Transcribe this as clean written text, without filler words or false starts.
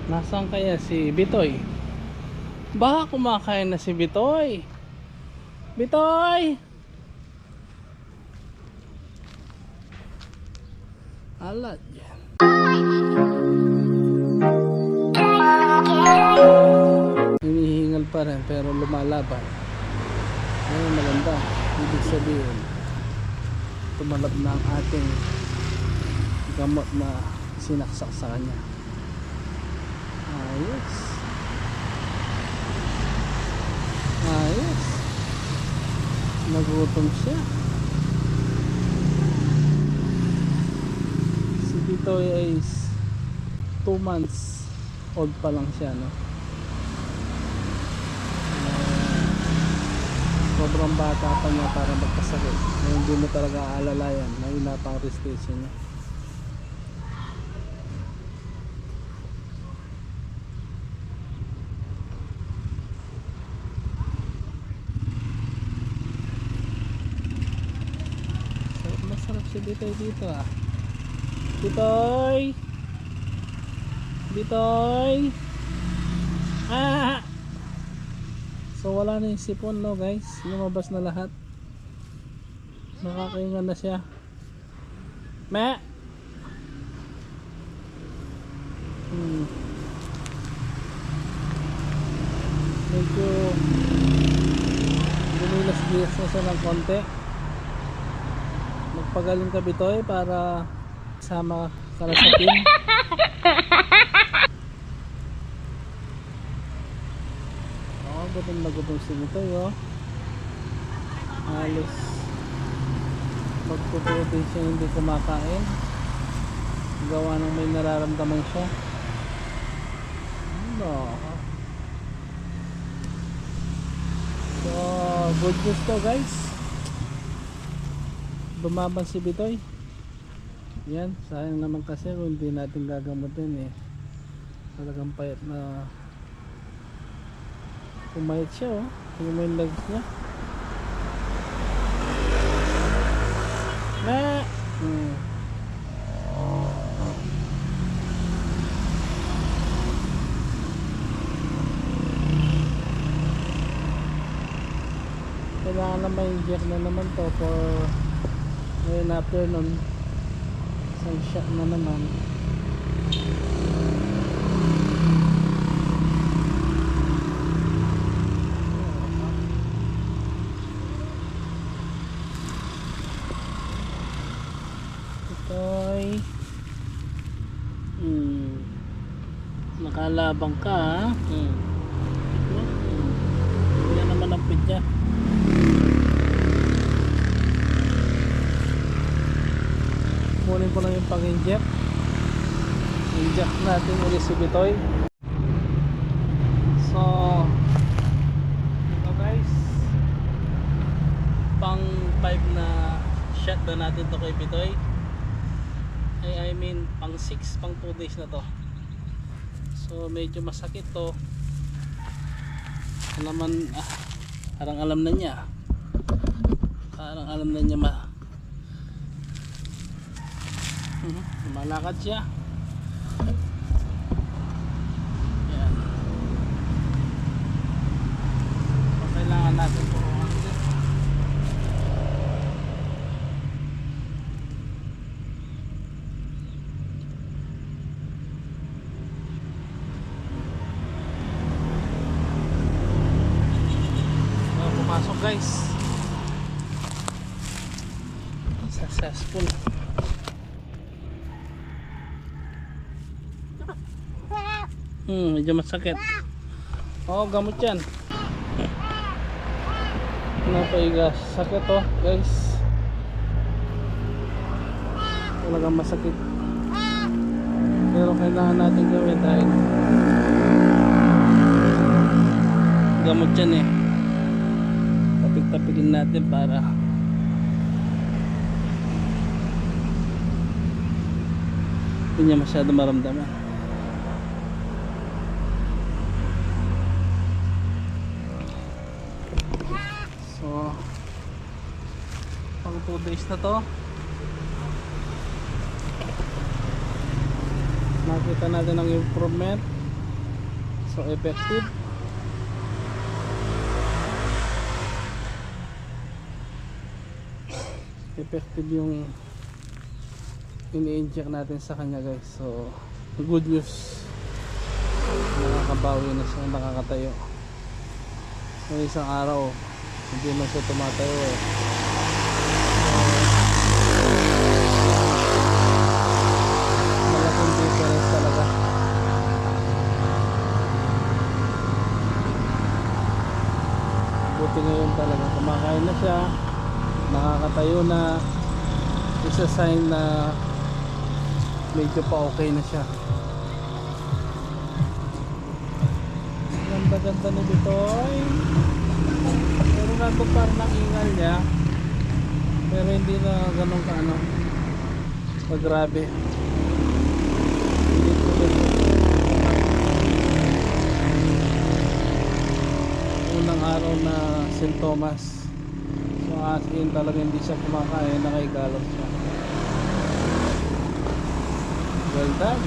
Nasaan kaya si Bitoy? Baka kumakain na si Bitoy. Bitoy! Alat yan. Hinihingal pa rin pero lumalaban. Ayun, maganda. Ibig sabihin tumalab na ang ating gamot na sinaksak sa kanya. Ayos. Ayos. Nagutom siya. Si Bitoy ay 2 months old pa lang siya, no? Sobrang bata pa niya para magkasakit. Hindi mo talaga aalalayan na inapang restriction niya. Masarap si Bitoy dito ah. Bitoy! Bitoy! Ah! So wala na yung sipon, no guys, lumabas na lahat. Nakakaingan na siya. Me! Medyo gumilas-gilas na siya ng konti. Magpagaling ka Bitoy para sama ka na sa team. Gutom na gutom si Bitoy, oh. Halos magpuputin siya hindi kumakain. Gawa ng may nararamdaman siya. Ano? So, good news to guys. Bumaban si Bitoy. Yan, sayang naman kasi kung hindi natin gagamutin eh. Talagang payat na pumayat siya, oh. Yung may legs niya. Na! Kailangan na ma-inject na naman to for ngayon afternoon. Isang shot na naman. Bitoy, nakalabang ka ha. Yan naman ang pit niya. Kunin ko lang yung pang-inject. Inject natin ulit si Bitoy. So ito guys, pang 5 na shot na natin to kay Bitoy. I mean pang 6, pang 2 days na to. So medyo masakit to. Parang alam na niya. Parang alam na niya malakad siya. Yan. So kailangan natin puruan din. Pumasok guys, successful. Medyo masakit. Gamot yan. Napaigas. Sakit to guys. Talagang masakit. Pero kailangan natin gawin dahil gamot yan eh. Tapik-tapikin natin para hindi niya masyado maramdaman. So pang 2 days na to. Nakita natin ang improvement. So effective. Effective yung ini-inject natin sa kanya guys. So good news, nakakabawi na siya, nakakatayo. So isang araw hindi man siya tumatayo eh. Malaking difference talaga. Buti ngayon talaga kumakain na siya, nakakatayo na. Isa sign na medyo pa okay na siya. Ganda-ganda ni Bitoy. Pero nandito parang nangingal niya, pero hindi na ganun ka ano, grabe. Hindi tulad unang araw na sintomas. So asin talaga hindi siya kumakain, nakaigalap siya. Well done.